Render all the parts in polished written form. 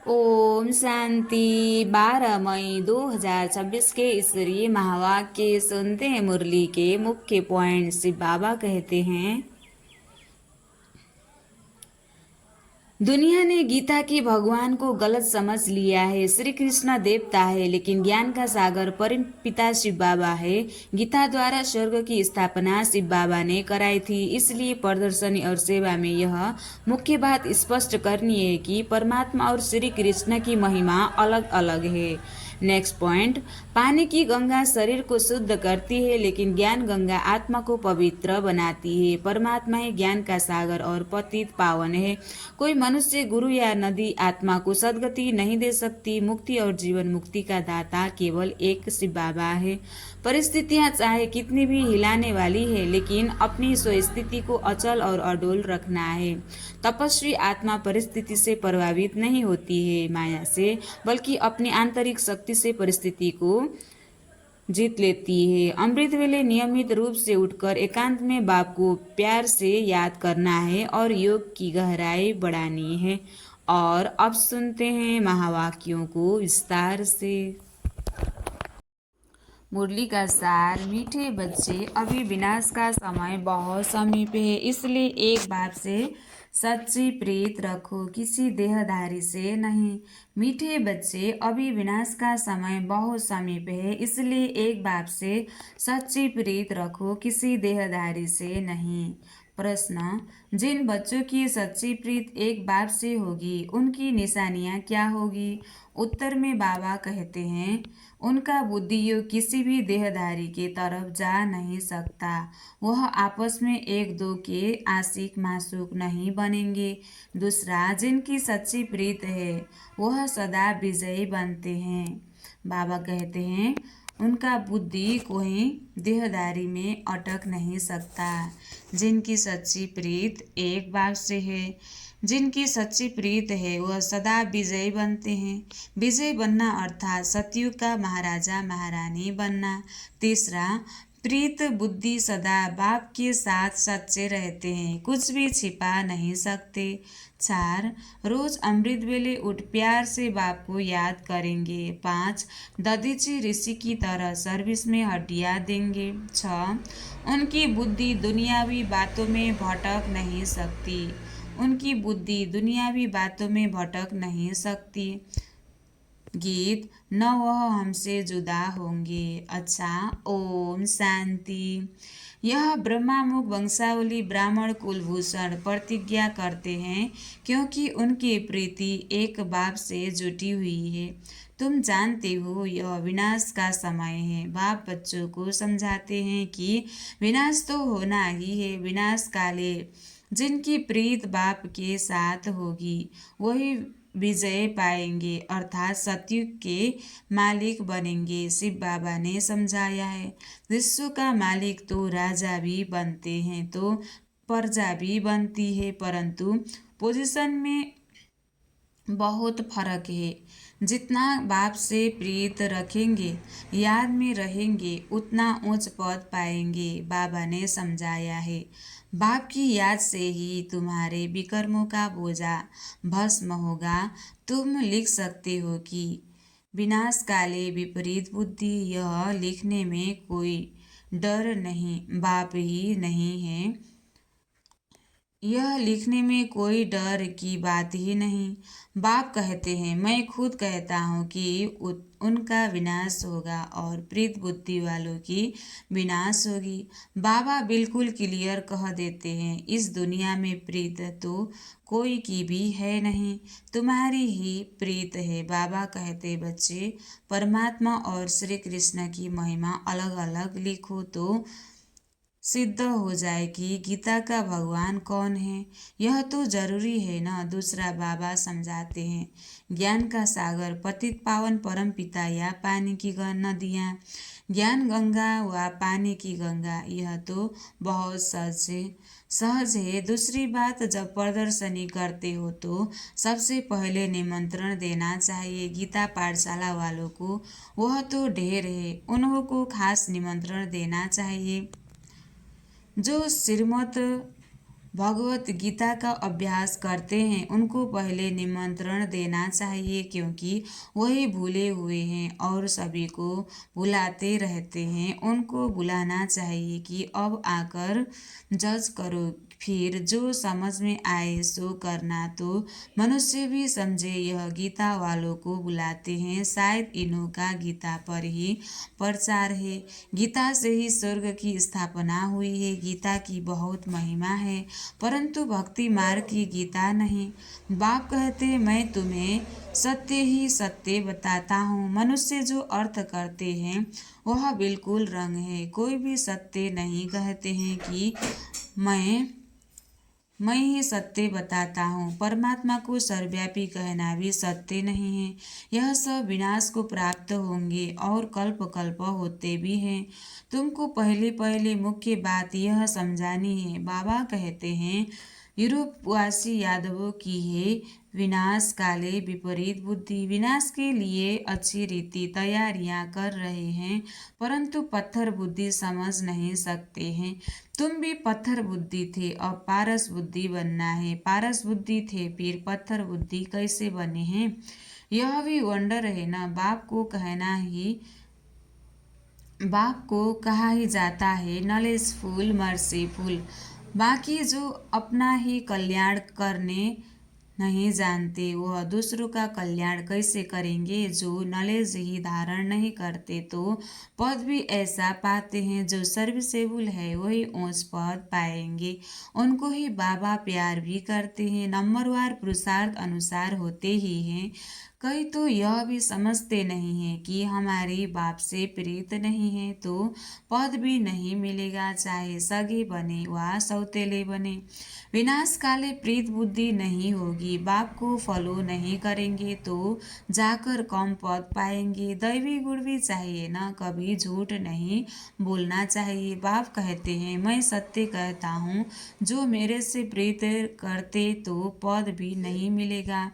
ओम शांति। 12 मई 2026 के ईश्वरीय महावाक्य सुनते हैं। मुरली के मुख्य पॉइंट शिव बाबा कहते हैं, दुनिया ने गीता की भगवान को गलत समझ लिया है। श्री कृष्ण देवता है, लेकिन ज्ञान का सागर परम पिता शिव बाबा है। गीता द्वारा स्वर्ग की स्थापना शिव बाबा ने कराई थी। इसलिए प्रदर्शनी और सेवा में यह मुख्य बात स्पष्ट करनी है कि परमात्मा और श्री कृष्ण की महिमा अलग अलग है। नेक्स्ट पॉइंट, पानी की गंगा शरीर को शुद्ध करती है, लेकिन ज्ञान गंगा आत्मा को पवित्र बनाती है। परमात्मा ही ज्ञान का सागर और पतित पावन है। कोई मनुष्य, गुरु या नदी आत्मा को सदगति नहीं दे सकती। मुक्ति और जीवन मुक्ति का दाता केवल एक शिव बाबा है। परिस्थितियां चाहे कितनी भी हिलाने वाली है, लेकिन अपनी स्वस्थिति को अचल और अडोल रखना है। तपस्वी आत्मा परिस्थिति से प्रभावित नहीं होती है माया से, बल्कि अपनी आंतरिक शक्ति से परिस्थिति को जीत लेती है। अमृत वेले नियमित रूप से उठकर एकांत में बाप को प्यार से याद करना है और योग की गहराई बढ़ानी है। और अब सुनते हैं महावाक्यों को विस्तार से। मुरली का सार, मीठे बच्चे, अभी विनाश का समय बहुत समीप है, इसलिए एक बाप से सच्ची प्रीत रखो, किसी देहधारी से नहीं। मीठे बच्चे, अभी विनाश का समय बहुत समीप है, इसलिए एक बाप से सच्ची प्रीत रखो, किसी देहधारी से नहीं। प्रश्न, जिन बच्चों की सच्ची प्रीत एक बाप से होगी, उनकी निशानियां क्या होगी? उत्तर में बाबा कहते हैं, उनका बुद्धि योग किसी भी देहधारी के तरफ जा नहीं सकता। वह आपस में एक दो के आशिक मासूक नहीं बनेंगे। दूसरा, जिनकी सच्ची प्रीत है वह सदा विजयी बनते हैं। बाबा कहते हैं, उनका बुद्धि कोई देहधारी में अटक नहीं सकता। जिनकी सच्ची प्रीत एक बाप से है, जिनकी सच्ची प्रीत है वह सदा विजयी बनते हैं। विजय बनना अर्थात सतयुग का महाराजा महारानी बनना। तीसरा, प्रीत बुद्धि सदा बाप के साथ सच्चे रहते हैं, कुछ भी छिपा नहीं सकते। 4, रोज अमृत वेले उठ प्यार से बाप को याद करेंगे। 5, दधीची ऋषि की तरह सर्विस में हड्डियाँ देंगे। 6, उनकी बुद्धि दुनियावी बातों में भटक नहीं सकती। उनकी बुद्धि दुनियावी बातों में भटक नहीं सकती। गीत, न वह हमसे जुदा होंगे। अच्छा, ओम शांति। यह ब्रह्मामुख वंशावली ब्राह्मण कुलभूषण प्रतिज्ञा करते हैं, क्योंकि उनकी प्रीति एक बाप से जुटी हुई है। तुम जानते हो यह विनाश का समय है। बाप बच्चों को समझाते हैं कि विनाश तो होना ही है। विनाश काले जिनकी प्रीत बाप के साथ होगी वही विजय पाएंगे, अर्थात सतयुग के मालिक बनेंगे। शिव बाबा ने समझाया है, विश्व का मालिक तो राजा भी बनते हैं तो प्रजा भी बनती है, परंतु पोजीशन में बहुत फर्क है। जितना बाप से प्रीत रखेंगे, याद में रहेंगे, उतना उच्च पद पाएंगे। बाबा ने समझाया है, बाप की याद से ही तुम्हारे विकर्मों का बोझा भस्म होगा। तुम लिख सकते हो कि विनाश काले विपरीत बुद्धि। यह लिखने में कोई डर नहीं, बाप ही नहीं है। यह लिखने में कोई डर की बात ही नहीं। बाप कहते हैं, मैं खुद कहता हूँ कि उनका विनाश होगा और प्रीत बुद्धि वालों की विनाश होगी। बाबा बिल्कुल क्लियर कह देते हैं, इस दुनिया में प्रीत तो कोई की भी है नहीं, तुम्हारी ही प्रीत है। बाबा कहते, बच्चे, परमात्मा और श्री कृष्ण की महिमा अलग अलग लिखो तो सिद्ध हो जाए कि गीता का भगवान कौन है। यह तो जरूरी है ना। दूसरा, बाबा समझाते हैं, ज्ञान का सागर पतित पावन परम पिता या पानी की नदियाँ, ज्ञान गंगा व पानी की गंगा, यह तो बहुत सहज है। दूसरी बात, जब प्रदर्शनी करते हो तो सबसे पहले निमंत्रण देना चाहिए। गीता पाठशाला वालों को वह तो ढेर है, उन्हों को खास निमंत्रण देना चाहिए। जो श्रीमत भगवत गीता का अभ्यास करते हैं उनको पहले निमंत्रण देना चाहिए, क्योंकि वही भूले हुए हैं और सभी को बुलाते रहते हैं। उनको बुलाना चाहिए कि अब आकर जज करो, फिर जो समझ में आए सो करना। तो मनुष्य भी समझे यह गीता वालों को बुलाते हैं, शायद इन्हों का गीता पर ही प्रचार है। गीता से ही स्वर्ग की स्थापना हुई है। गीता की बहुत महिमा है, परंतु भक्ति मार्ग की गीता नहीं। बाप कहते मैं तुम्हें सत्य ही सत्य बताता हूँ। मनुष्य जो अर्थ करते हैं वह बिल्कुल रंग है। कोई भी सत्य नहीं कहते हैं कि मैं ही सत्य बताता हूँ। परमात्मा को सर्वव्यापी कहना भी सत्य नहीं है। यह सब विनाश को प्राप्त होंगे और कल्प कल्प होते भी हैं। तुमको पहले पहले मुख्य बात यह समझानी है। बाबा कहते हैं यूरोपवासी यादवों की है विनाश काले विपरीत बुद्धि। विनाश के लिए अच्छी रीति तैयारियां कर रहे हैं, परंतु पत्थर बुद्धि समझ नहीं सकते हैं। तुम भी पत्थर बुद्धि थे, अब पारस बुद्धि बनना है। पारस बुद्धि थे, फिर पत्थर बुद्धि कैसे बने हैं? यह भी वंडर है ना। बाप को कहा ही जाता है नॉलेजफुल मर्सीफुल। बाकी जो अपना ही कल्याण करने नहीं जानते वह दूसरों का कल्याण कैसे करेंगे? जो नॉलेज ही धारण नहीं करते तो पद भी ऐसा पाते हैं। जो सर्विसेबल है वही ऊंच पद पाएंगे। उनको ही बाबा प्यार भी करते हैं। नंबरवार पुरुषार्थ अनुसार होते ही हैं। कई तो यह भी समझते नहीं है कि हमारे बाप से प्रीत नहीं है तो पद भी नहीं मिलेगा, चाहे सगे बने व सौतेले बने। विनाश काले प्रीत बुद्धि नहीं होगी। बाप को फॉलो नहीं करेंगे तो जाकर कम पद पाएंगे। दैवी गुण भी चाहिए ना, कभी झूठ नहीं बोलना चाहिए। बाप कहते हैं मैं सत्य कहता हूँ, जो मेरे से प्रीत करते तो पद भी नहीं मिलेगा।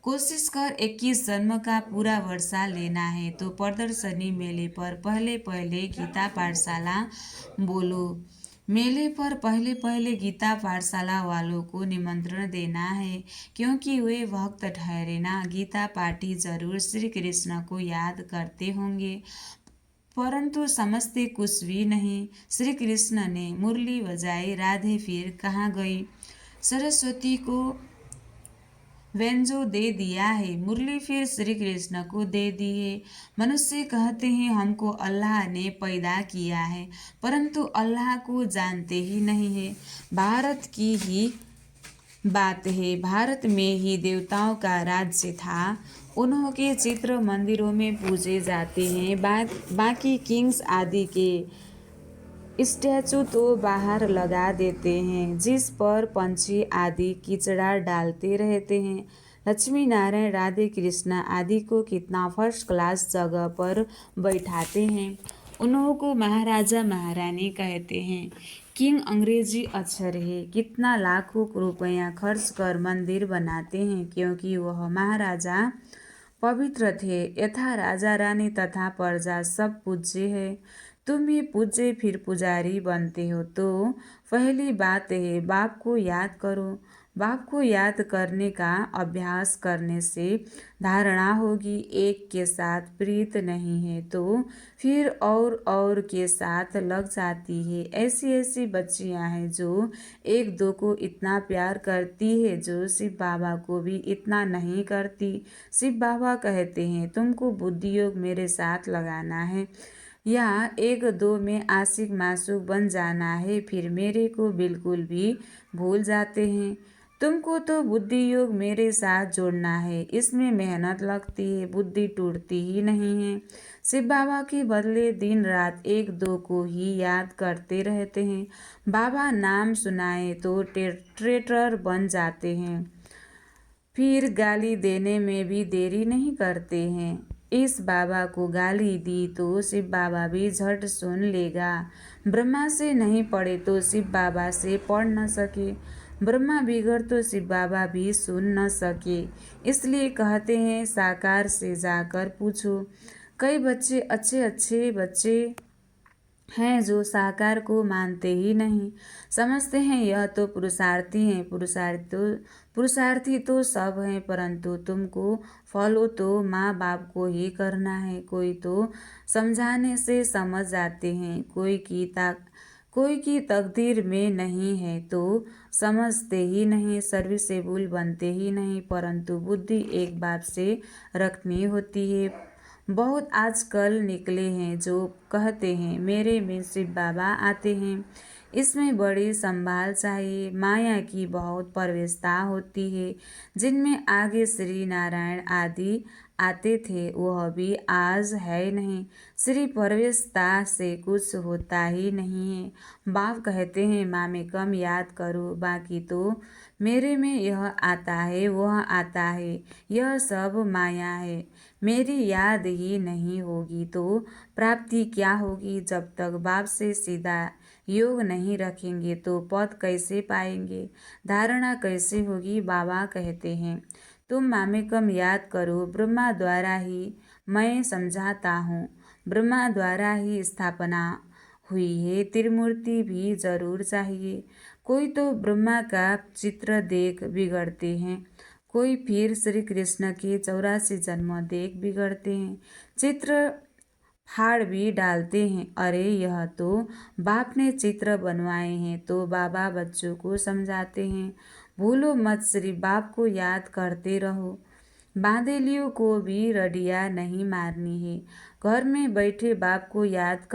कोशिश कर 21 जन्म का पूरा वर्षा लेना है तो प्रदर्शनी मेले पर पहले पहले गीता पाठशाला बोलो। मेले पर पहले पहले गीता पाठशाला वालों को निमंत्रण देना है, क्योंकि वे भक्त ठहरे ना। गीता पाठी जरूर श्री कृष्ण को याद करते होंगे, परंतु समझते कुछ भी नहीं। श्री कृष्ण ने मुरली बजाई, राधे फिर कहाँ गई? सरस्वती को व्यंजो दे दिया है, मुरली फिर श्री कृष्ण को दे दी है। मनुष्य कहते हैं हमको अल्लाह ने पैदा किया है, परंतु अल्लाह को जानते ही नहीं है। भारत की ही बात है, भारत में ही देवताओं का राज्य था। उन्हों के चित्र मंदिरों में पूजे जाते हैं। बाकी किंग्स आदि के स्टैचू तो बाहर लगा देते हैं, जिस पर पंछी आदि कीचड़ा डालते रहते हैं। लक्ष्मी नारायण राधे कृष्ण आदि को कितना फर्स्ट क्लास जगह पर बैठाते हैं। उन्हों को महाराजा महारानी कहते हैं। किंग अंग्रेजी अक्षर है। कितना लाखों रुपया खर्च कर मंदिर बनाते हैं, क्योंकि वह महाराजा पवित्र थे। यथा राजा रानी तथा प्रजा सब पूज्य है। तुम भी पूज्य फिर पुजारी बनते हो तो पहली बात है बाप को याद करो। बाप को याद करने का अभ्यास करने से धारणा होगी एक के साथ प्रीत नहीं है तो फिर और के साथ लग जाती है। ऐसी ऐसी बच्चियां हैं जो एक दो को इतना प्यार करती है जो शिव बाबा को भी इतना नहीं करती। शिव बाबा कहते हैं तुमको बुद्धि योग मेरे साथ लगाना है या एक दो में आशिक मासूक बन जाना है, फिर मेरे को बिल्कुल भी भूल जाते हैं। तुमको तो बुद्धि योग मेरे साथ जोड़ना है, इसमें मेहनत लगती है, बुद्धि टूटती ही नहीं है। शिव बाबा के बदले दिन रात एक दो को ही याद करते रहते हैं। बाबा नाम सुनाए तो ट्रेटर बन जाते हैं, फिर गाली देने में भी देरी नहीं करते हैं। इस बाबा को गाली दी तो शिव बाबा भी झट सुन लेगा। ब्रह्मा से नहीं पढ़े तो शिव बाबा से पढ़ न सके, ब्रह्मा बिगड़ तो शिव बाबा भी सुन न सके। इसलिए कहते हैं साकार से जाकर पूछो। कई बच्चे अच्छे अच्छे बच्चे हैं जो साकार को मानते ही नहीं, समझते हैं यह तो पुरुषार्थी हैं। पुरुषार्थी तो सब हैं, परंतु तुमको फॉलो तो माँ बाप को ही करना है। कोई तो समझाने से समझ जाते हैं, कोई की तकदीर में नहीं है तो समझते ही नहीं, सर्विसेबल बनते ही नहीं। परंतु बुद्धि एक बाप से रखनी होती है। बहुत आजकल निकले हैं जो कहते हैं मेरे में शिव बाबा आते हैं। इसमें बड़ी संभाल चाहिए। माया की बहुत प्रवेशता होती है। जिनमें आगे श्री नारायण आदि आते थे वह भी आज है नहीं। श्री प्रवेशता से कुछ होता ही नहीं है। बाप कहते हैं माँ कम याद करो, बाकी तो मेरे में यह आता है वह आता है, यह सब माया है। मेरी याद ही नहीं होगी तो प्राप्ति क्या होगी। जब तक बाप से सीधा योग नहीं रखेंगे तो पद कैसे पाएंगे, धारणा कैसे होगी। बाबा कहते हैं तुम मामेकम याद करो, ब्रह्मा द्वारा ही मैं समझाता हूँ, ब्रह्मा द्वारा ही स्थापना हुई है। त्रिमूर्ति भी जरूर चाहिए। कोई तो ब्रह्मा का चित्र देख बिगड़ते हैं, कोई फिर श्री कृष्ण के 84 जन्म देख बिगड़ते हैं, चित्र फाड़ भी डालते हैं। अरे यह तो बाप ने चित्र बनवाए हैं। तो बाबा बच्चों को समझाते हैं भूलो मत, श्री बाप को याद करते रहो। बांदेलियों को भी रडिया नहीं मारनी है, घर में बैठे बाप को याद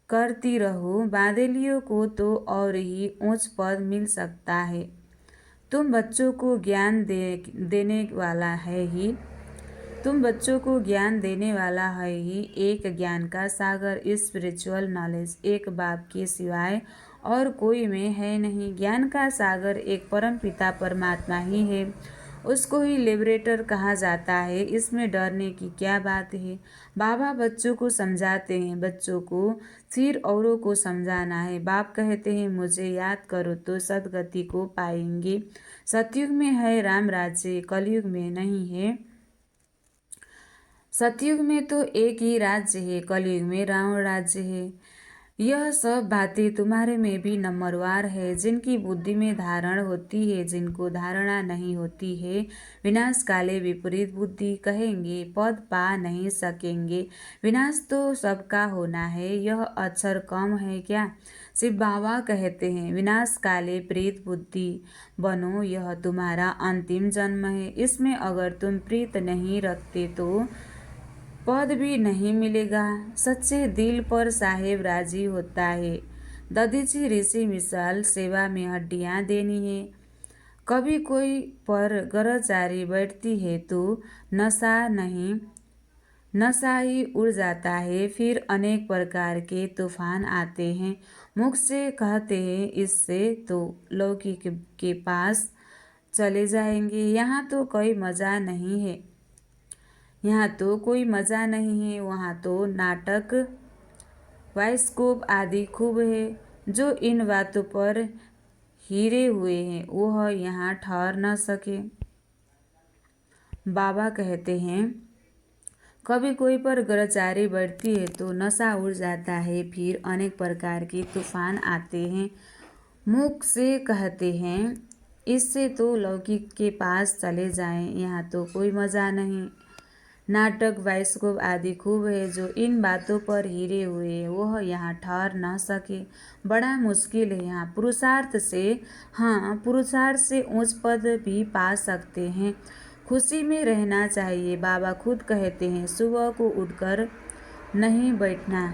करती रहो। बांदेलियों को तो और ही ऊंच पद मिल सकता है। तुम बच्चों को देने वाला है ही, तुम बच्चों को ज्ञान देने वाला है ही। एक ज्ञान का सागर स्पिरिचुअल नॉलेज एक बाप के सिवाय और कोई में है नहीं। ज्ञान का सागर एक परम पिता परमात्मा ही है, उसको ही लिबरेटर कहा जाता है। इसमें डरने की क्या बात है। बाबा बच्चों को समझाते हैं, बच्चों को फिर औरों को समझाना है। बाप कहते हैं मुझे याद करो तो सदगति को पाएंगे। सतयुग में है राम राज्य, कलयुग में नहीं है। सतयुग में तो एक ही राज्य है, कलयुग में रावण राज्य है। यह सब बातें तुम्हारे में भी नंबरवार है। जिनकी बुद्धि में धारण होती है, जिनको धारणा नहीं होती है, विनाश काले विपरीत बुद्धि कहेंगे, पद पा नहीं सकेंगे। विनाश तो सबका होना है, यह अक्षर कम है क्या। शिव बाबा कहते हैं विनाश काले प्रीत बुद्धि बनो, यह तुम्हारा अंतिम जन्म है। इसमें अगर तुम प्रीत नहीं रखते तो पद भी नहीं मिलेगा। सच्चे दिल पर साहेब राजी होता है। दधीची ऋषि मिसाल सेवा में हड्डियां देनी है। कभी कोई पर गरजारी बैठती है तो नशा ही उड़ जाता है। फिर अनेक प्रकार के तूफान आते हैं। मुख से कहते हैं इससे तो लौकिक के पास चले जाएंगे। यहाँ तो कोई मज़ा नहीं है, यहाँ तो कोई मज़ा नहीं है। वहाँ तो नाटक बाइस्कोप आदि खूब है। जो इन बातों पर हिरे हुए हैं वह यहाँ ठहर न सके। बाबा कहते हैं कभी कोई पर गरजारी बढ़ती है तो नशा उड़ जाता है। फिर अनेक प्रकार के तूफान आते हैं। मुख से कहते हैं इससे तो लौकिक के पास चले जाएं। यहाँ तो कोई मज़ा नहीं। नाटक बाइस्कोप आदि खूब है। जो इन बातों पर हिरे हुए वह यहाँ ठहर न सके। बड़ा मुश्किल है यहाँ पुरुषार्थ से। हाँ, पुरुषार्थ से उच्च पद भी पा सकते हैं। खुशी में रहना चाहिए। बाबा खुद कहते हैं सुबह को उठकर नहीं बैठना,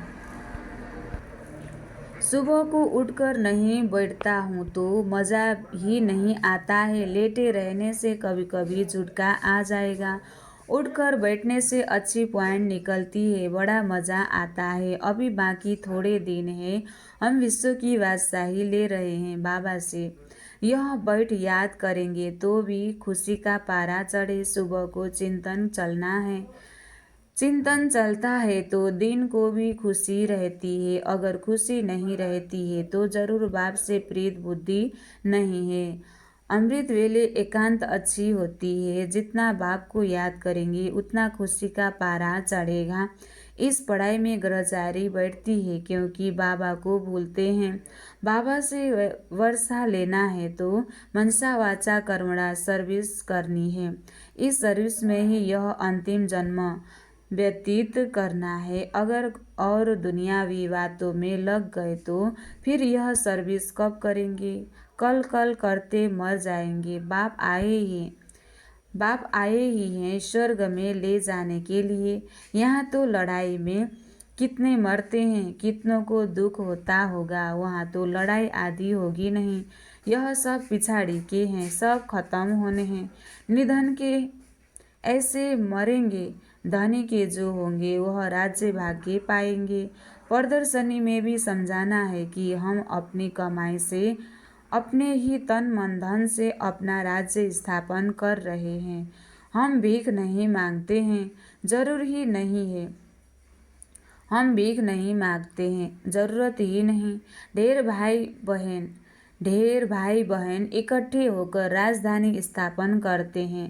सुबह को उठकर नहीं बैठता हूँ तो मज़ा ही नहीं आता है। लेटे रहने से कभी कभी झुटका आ जाएगा, उठकर बैठने से अच्छी पॉइंट निकलती है, बड़ा मज़ा आता है। अभी बाकी थोड़े दिन है, हम विश्व की बादशाही ले रहे हैं बाबा से। यह बैठ याद करेंगे तो भी खुशी का पारा चढ़े। सुबह को चिंतन चलना है, चिंतन चलता है तो दिन को भी खुशी रहती है। अगर खुशी नहीं रहती है तो जरूर बाप से प्रीत बुद्धि नहीं है। अमृत वेले एकांत अच्छी होती है। जितना बाप को याद करेंगे उतना खुशी का पारा चढ़ेगा। इस पढ़ाई में ग्रहचारी बैठती है क्योंकि बाबा को भूलते हैं। बाबा से वर्षा लेना है तो मनसा वाचा कर्मणा सर्विस करनी है। इस सर्विस में ही यह अंतिम जन्म व्यतीत करना है। अगर और दुनियावी बातों में लग गए तो फिर यह सर्विस कब करेंगे? कल कल करते मर जाएंगे। बाप आए ही हैं स्वर्ग में ले जाने के लिए। यहाँ तो लड़ाई में कितने मरते हैं, कितनों को दुख होता होगा। वहाँ तो लड़ाई आदि होगी नहीं। यह सब पिछाड़ी के हैं, सब खत्म होने हैं। निधन के ऐसे मरेंगे, धनी के जो होंगे वह राज्य भाग्य पाएंगे। प्रदर्शनी में भी समझाना है कि हम अपनी कमाई से, अपने ही तन मन धन से अपना राज्य स्थापन कर रहे हैं। हम भीख नहीं मांगते हैं, जरूर ही नहीं है। हम भीख नहीं मांगते हैं, जरूरत ही नहीं। ढेर भाई बहन इकट्ठे होकर राजधानी स्थापन करते हैं।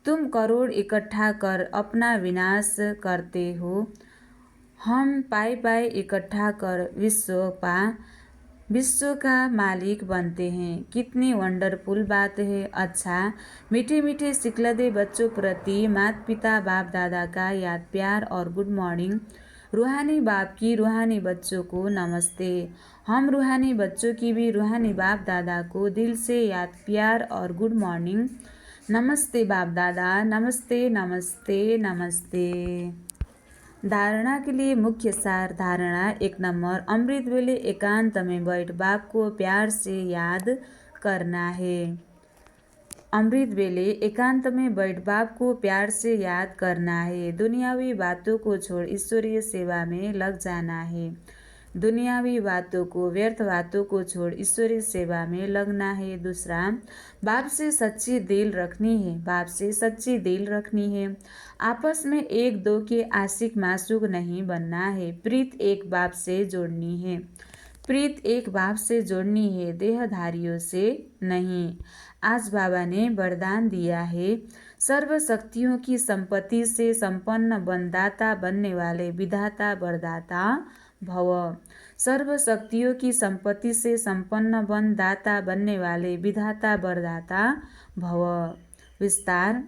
तुम करोड़ इकट्ठा कर अपना विनाश करते हो। हम पाई इकट्ठा कर विश्व का मालिक बनते हैं। कितनी वंडरफुल बात है। अच्छा, मीठे मीठे सिखलदे बच्चों प्रति माता पिता बाप दादा का याद प्यार और गुड मॉर्निंग। रूहानी बाप की रूहानी बच्चों को नमस्ते। हम रूहानी बच्चों की भी रूहानी बाप दादा को दिल से याद प्यार और गुड मॉर्निंग। नमस्ते बाप दादा, नमस्ते नमस्ते नमस्ते। धारणा के लिए मुख्य सार। धारणा 1 नंबर, अमृत वेले एकांत में बैठ बाप को प्यार से याद करना है। अमृत वेले एकांत में बैठ बाप को प्यार से याद करना है। दुनियावी बातों को छोड़ ईश्वरीय सेवा में लग जाना है। दुनियावी बातों को, व्यर्थ बातों को छोड़ ईश्वरीय सेवा में लगना है। दूसरा, बाप से सच्ची दिल रखनी है। बाप से सच्ची दिल रखनी है। आपस में एक दो के आशिक मासूक नहीं बनना है। प्रीत एक बाप से जोड़नी है। प्रीत एक बाप से जोड़नी है, देहधारियों से नहीं। आज बाबा ने वरदान दिया है, सर्व शक्तियों की संपत्ति से संपन्न बनदाता बनने वाले विधाता वरदाता भव। सर्व शक्तियों की संपत्ति से संपन्न बनदाता बनने वाले विधाता वरदाता भव। विस्तार।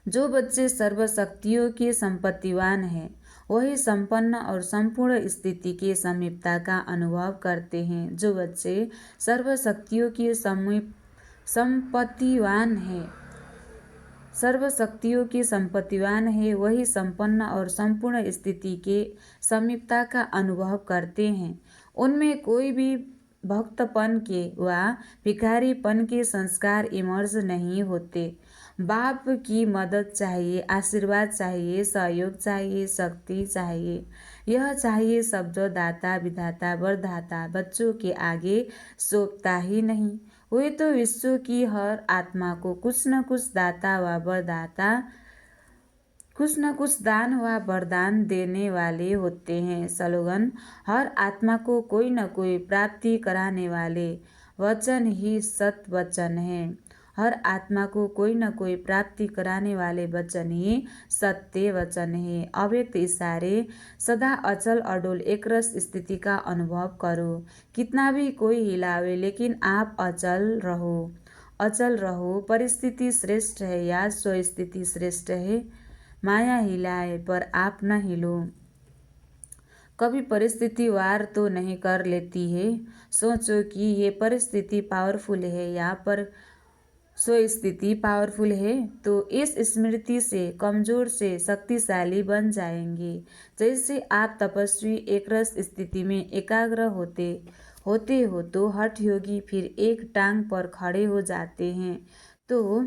जो बच्चे सर्व शक्तियों के संपत्तिवान हैं वही संपन्न और संपूर्ण स्थिति के समीपता का अनुभव करते हैं। जो बच्चे सर्व शक्तियों के संपत्तिवान है, सर्व शक्तियों के संपत्तिवान है वही संपन्न और संपूर्ण स्थिति के समीपता का अनुभव करते हैं। उनमें कोई भी भक्तपन के व भिखारीपन के संस्कार इमर्ज नहीं होते। बाप की मदद चाहिए, आशीर्वाद चाहिए, सहयोग चाहिए, शक्ति चाहिए। यह चाहिए शब्द दाता विधाता वरदाता बच्चों के आगे सौंपता ही नहीं। वे तो विश्व की हर आत्मा को कुछ न कुछ दाता व वरदाता, कुछ न कुछ दान व वरदान देने वाले होते हैं। स्लोगन। हर आत्मा को कोई न कोई प्राप्ति कराने वाले वचन ही सत वचन है। हर आत्मा को कोई न कोई प्राप्ति कराने वाले वचन ही सत्य वचन है। अव्यक्त इशारे। सदा अचल अडोल एकरस स्थिति का अनुभव करो। कितना भी कोई हिलावे लेकिन आप अचल रहो। अचल रहो। परिस्थिति श्रेष्ठ है या स्वस्थिति श्रेष्ठ है। माया हिलाए पर आप न हिलो। कभी परिस्थिति वार तो नहीं कर लेती है। सोचो कि ये परिस्थिति पावरफुल है या पर स्वस्थिति पावरफुल है तो इस स्मृति से कमजोर से शक्तिशाली बन जाएंगे। जैसे आप तपस्वी एकरस स्थिति में एकाग्र होते हो तो हठ योगी फिर एक टांग पर खड़े हो जाते हैं। तो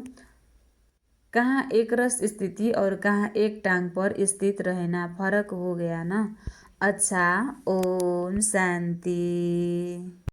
कहाँ एकरस स्थिति और कहाँ एक टांग पर स्थित रहना, फर्क हो गया ना। अच्छा, ओम शांति।